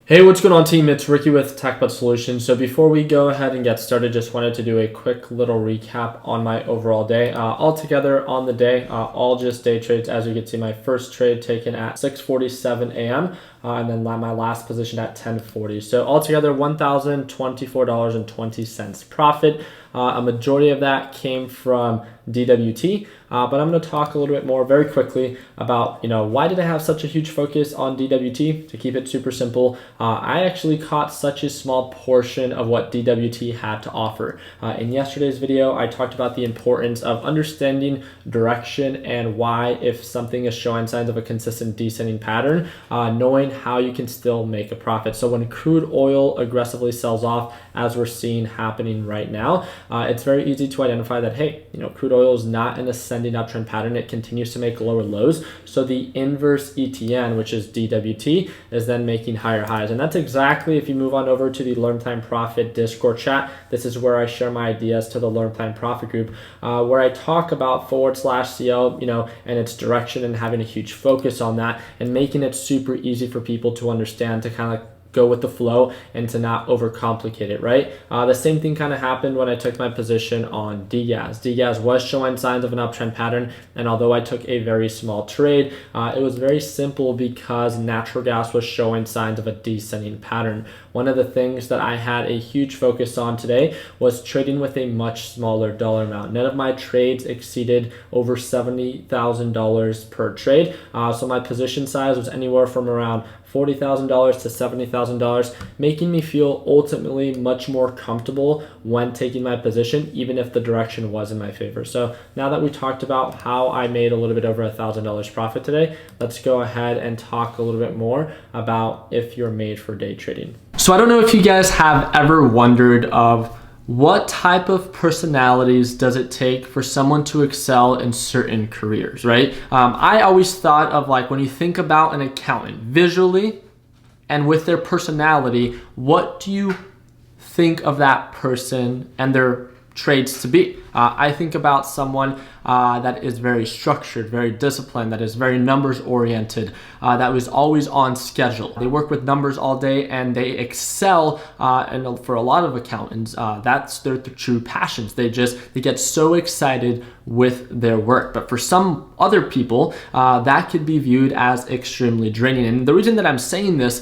Hey, what's going on, team? It's Ricky with TechBud Solutions. So before we go ahead and get started, just wanted to do a quick little recap on my overall day. Altogether on the day, all just day trades. As you can see, my first trade taken at 6:47 a.m. And then my last position at 10:40. So altogether, $1,024.20 profit. A majority of that came from DWT, but I'm going to talk a little bit more very quickly about, why did I have such a huge focus on DWT? To keep it super simple, I actually caught such a small portion of what DWT had to offer. In yesterday's video, I talked about the importance of understanding direction and why, if something is showing signs of a consistent descending pattern, knowing how you can still make a profit. So when crude oil aggressively sells off, as we're seeing happening right now, it's very easy to identify that, hey, crude oil is not an ascending uptrend pattern. It continues to make lower lows. So the inverse ETN, which is DWT, is then making higher highs. And that's exactly, if you move on over to the Learn Plan Profit Discord chat, this is where I share my ideas to the Learn Plan Profit group, where I talk about /CL, and its direction and having a huge focus on that and making it super easy for people to understand, to kind of go with the flow and to not overcomplicate it, right? The same thing kind of happened when I took my position on DGAS. DGAS was showing signs of an uptrend pattern, and although I took a very small trade, it was very simple because natural gas was showing signs of a descending pattern. One of the things that I had a huge focus on today was trading with a much smaller dollar amount. None of my trades exceeded over $70,000 per trade. So my position size was anywhere from around $40,000 to $70,000, making me feel ultimately much more comfortable when taking my position, even if the direction was in my favor. So now that we talked about how I made a little bit over $1,000 profit today, let's go ahead and talk a little bit more about if you're made for day trading. So I don't know if you guys have ever wondered of what type of personalities does it take for someone to excel in certain careers, right? I always thought of, like, when you think about an accountant visually and with their personality, what do you think of that person and their traits to be? I think about someone that is very structured, very disciplined, that is very numbers oriented, that was always on schedule. They work with numbers all day and they excel, and for a lot of accountants, that's their true passions. They get so excited with their work. But for some other people, that could be viewed as extremely draining. And the reason that I'm saying this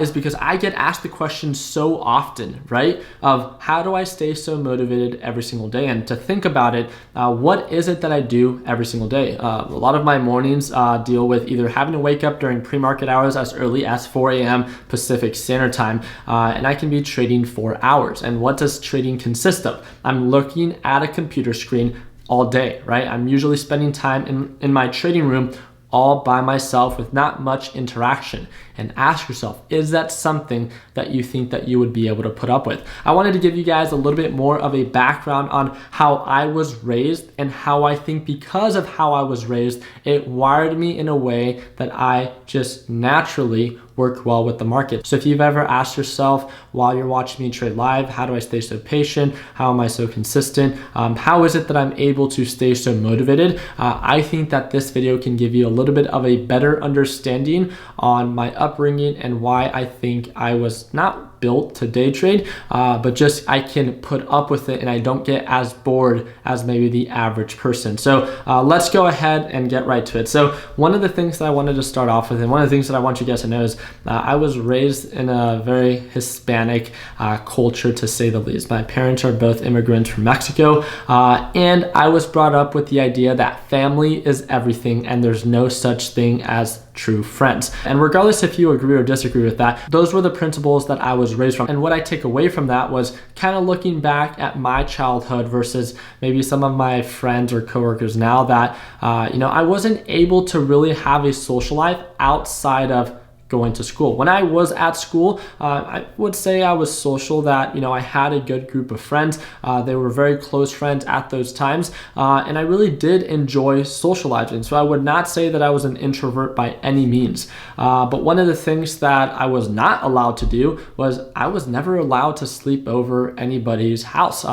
is because I get asked the question so often, right? Of how do I stay so motivated every single day? And to think about it, what is it that I do every single day? A lot of my mornings deal with either having to wake up during pre-market hours as early as 4 a.m. Pacific Standard Time, and I can be trading for hours. And what does trading consist of? I'm looking at a computer screen all day, right? I'm usually spending time in my trading room all by myself with not much interaction. And ask yourself, is that something that you think that you would be able to put up with? I wanted to give you guys a little bit more of a background on how I was raised and how I think, because of how I was raised, it wired me in a way that I just naturally work well with the market. So if you've ever asked yourself while you're watching me trade live, how do I stay so patient? How am I so consistent? How is it that I'm able to stay so motivated? I think that this video can give you a little bit of a better understanding on my upbringing and why I think I was not built to day trade, but just I can put up with it and I don't get as bored as maybe the average person. So let's go ahead and get right to it. So one of the things that I wanted to start off with, and one of the things that I want you guys to know, is I was raised in a very Hispanic culture, to say the least. My parents are both immigrants from Mexico, and I was brought up with the idea that family is everything and there's no such thing as true friends. And regardless if you agree or disagree with that, those were the principles that I was raised from. And what I take away from that was kind of looking back at my childhood versus maybe some of my friends or coworkers now, that I wasn't able to really have a social life outside of going to school. When I was at school, I would say I was social, that, I had a good group of friends. They were very close friends at those times. And I really did enjoy socializing. So I would not say that I was an introvert by any means. But one of the things that I was not allowed to do was I was never allowed to sleep over anybody's house.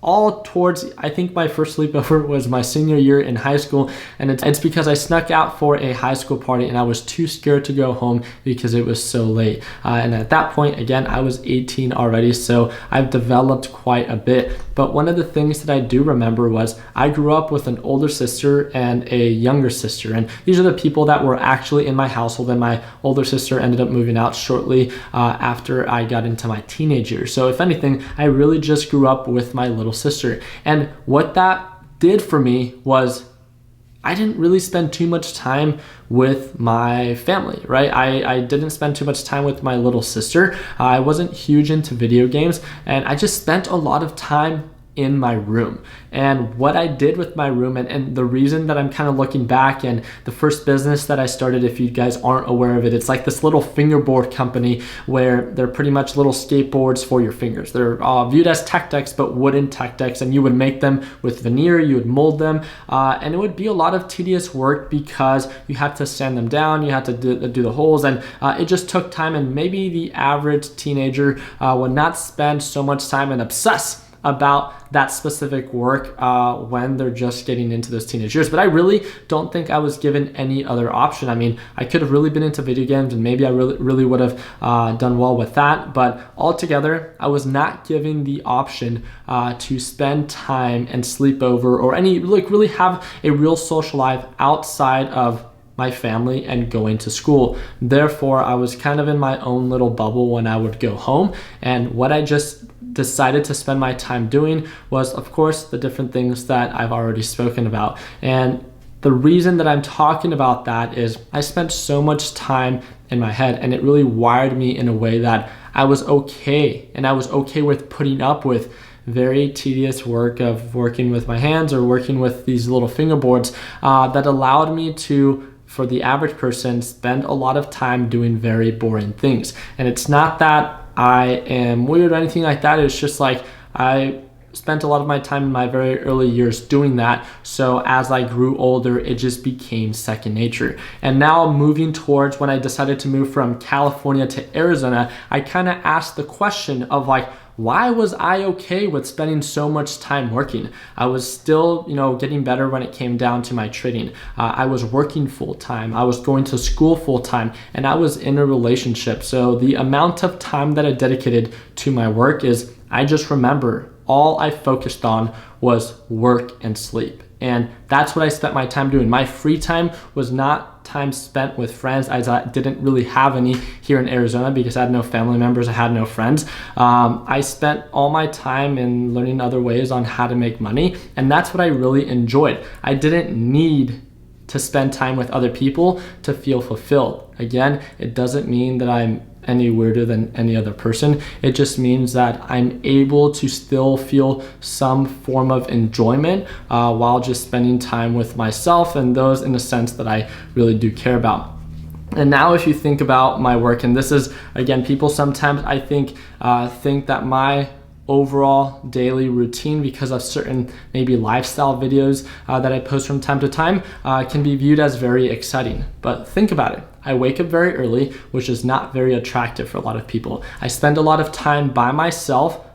all towards, I think my first sleepover was my senior year in high school, and it's because I snuck out for a high school party and I was too scared to go home because it was so late. And at that point, again, I was 18 already, so I've developed quite a bit. But one of the things that I do remember was I grew up with an older sister and a younger sister, and these are the people that were actually in my household, and my older sister ended up moving out shortly after I got into my teenage years. So if anything, I really just grew up with my little sister. And what that did for me was I didn't really spend too much time with my family, right? I didn't spend too much time with my little sister. I wasn't huge into video games, and I just spent a lot of time in my room. And what I did with my room, and the reason that I'm kind of looking back, and the first business that I started, if you guys aren't aware of it, it's like this little fingerboard company where they're pretty much little skateboards for your fingers. They're viewed as tech decks, but wooden tech decks, and you would make them with veneer, you would mold them, and it would be a lot of tedious work because you had to sand them down, you had to do the holes, and it just took time. And maybe the average teenager would not spend so much time and obsess about that specific work when they're just getting into those teenage years. But I really don't think I was given any other option. I mean, I could have really been into video games, and maybe I really would have done well with that. But altogether, I was not given the option to spend time and sleep over, or really have a real social life outside of my family and going to school. Therefore, I was kind of in my own little bubble when I would go home. And what I just decided to spend my time doing was, of course, the different things that I've already spoken about. And the reason that I'm talking about that is I spent so much time in my head, and it really wired me in a way that I was okay. And I was okay with putting up with very tedious work of working with my hands or working with these little fingerboards that allowed me to, for the average person, spend a lot of time doing very boring things. And it's not that I am weird or anything like that. It's just like I spent a lot of my time in my very early years doing that. So as I grew older, it just became second nature. And now moving towards when I decided to move from California to Arizona, I kind of asked the question of like, why was I okay with spending so much time working? I was still, getting better when it came down to my trading. I was working full time. I was going to school full time, and I was in a relationship. So the amount of time that I dedicated to my work is, I just remember all I focused on was work and sleep. And that's what I spent my time doing. My free time was not time spent with friends, as I didn't really have any here in Arizona because I had no family members, I had no friends. I spent all my time in learning other ways on how to make money, and that's what I really enjoyed. I didn't need to spend time with other people to feel fulfilled. Again, it doesn't mean that I'm any weirder than any other person. It just means that I'm able to still feel some form of enjoyment while just spending time with myself and those in a sense that I really do care about. And now if you think about my work, and this is, again, people sometimes I think that my overall daily routine, because of certain maybe lifestyle videos that I post from time to time, can be viewed as very exciting. But think about it. I wake up very early, which is not very attractive for a lot of people. I spend a lot of time by myself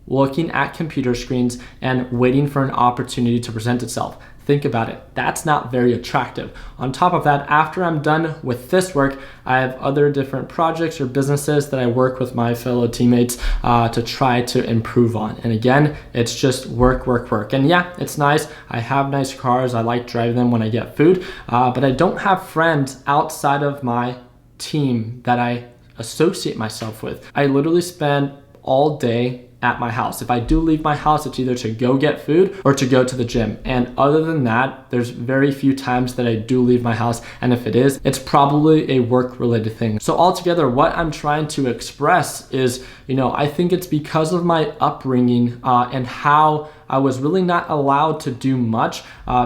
looking at computer screens and waiting for an opportunity to present itself. Think about it. That's not very attractive. On top of that, after I'm done with this work, I have other different projects or businesses that I work with my fellow teammates to try to improve on. And again, it's just work, work, work. And yeah, it's nice. I have nice cars. I like driving them when I get food, but I don't have friends outside of my team that I associate myself with. I literally spend all day at my house. If I do leave my house, it's either to go get food or to go to the gym. And other than that, there's very few times that I do leave my house. And if it is, it's probably a work-related thing. So altogether, what I'm trying to express is, I think it's because of my upbringing and how I was really not allowed to do much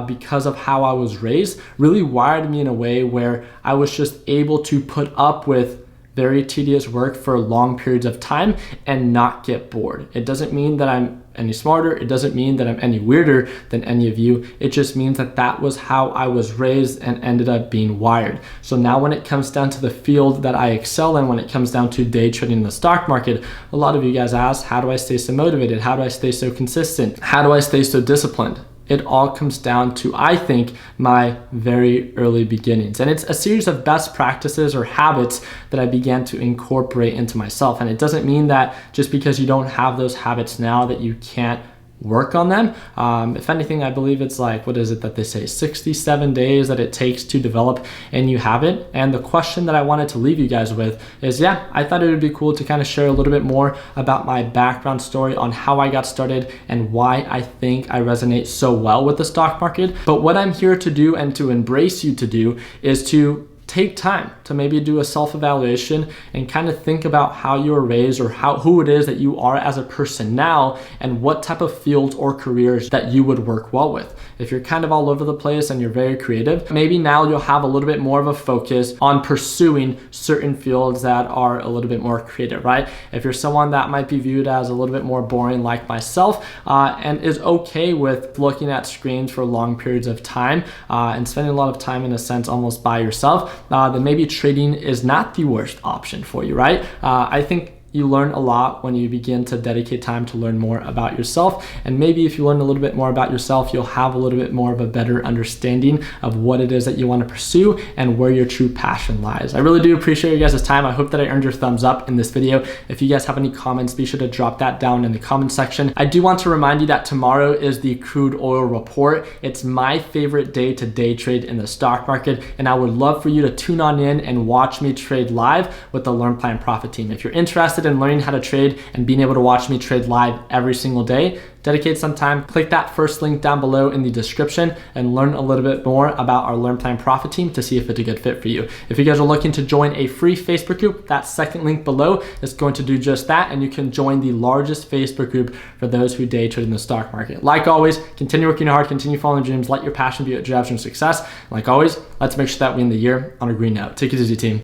because of how I was raised, really wired me in a way where I was just able to put up with very tedious work for long periods of time and not get bored. It doesn't mean that I'm any smarter. It doesn't mean that I'm any weirder than any of you. It just means that that was how I was raised and ended up being wired. So now when it comes down to the field that I excel in, when it comes down to day trading in the stock market, a lot of you guys ask, how do I stay so motivated? How do I stay so consistent? How do I stay so disciplined? It all comes down to, I think, my very early beginnings. And it's a series of best practices or habits that I began to incorporate into myself. And it doesn't mean that just because you don't have those habits now that you can't work on them. If anything, I believe it's like, what is it that they say, 67 days that it takes to develop a new habit. And the question that I wanted to leave you guys with is, yeah, I thought it would be cool to kind of share a little bit more about my background story on how I got started and why I think I resonate so well with the stock market. But what I'm here to do and to embrace you to do is to take time to maybe do a self-evaluation and kind of think about how you were raised or who it is that you are as a person now and what type of fields or careers that you would work well with. If you're kind of all over the place and you're very creative, maybe now you'll have a little bit more of a focus on pursuing certain fields that are a little bit more creative, right? If you're someone that might be viewed as a little bit more boring like myself and is okay with looking at screens for long periods of time and spending a lot of time in a sense almost by yourself, then maybe trading is not the worst option for you, right? I think you learn a lot when you begin to dedicate time to learn more about yourself. And maybe if you learn a little bit more about yourself, you'll have a little bit more of a better understanding of what it is that you want to pursue and where your true passion lies. I really do appreciate you guys' time. I hope that I earned your thumbs up in this video. If you guys have any comments, be sure to drop that down in the comment section. I do want to remind you that tomorrow is the crude oil report. It's my favorite day to day trade in the stock market. And I would love for you to tune on in and watch me trade live with the Learn Plan Profit team. If you're interested in learning how to trade and being able to watch me trade live every single day, dedicate some time, click that first link down below in the description and learn a little bit more about our Learn Plan Profit team to see if it's a good fit for you. If you guys are looking to join a free Facebook group, that second link below is going to do just that, and you can join the largest Facebook group for those who day trade in the stock market. Like always, continue working hard, continue following your dreams, let your passion be what drives your success. Like always, let's make sure that we end the year on a green note. Take it easy, team.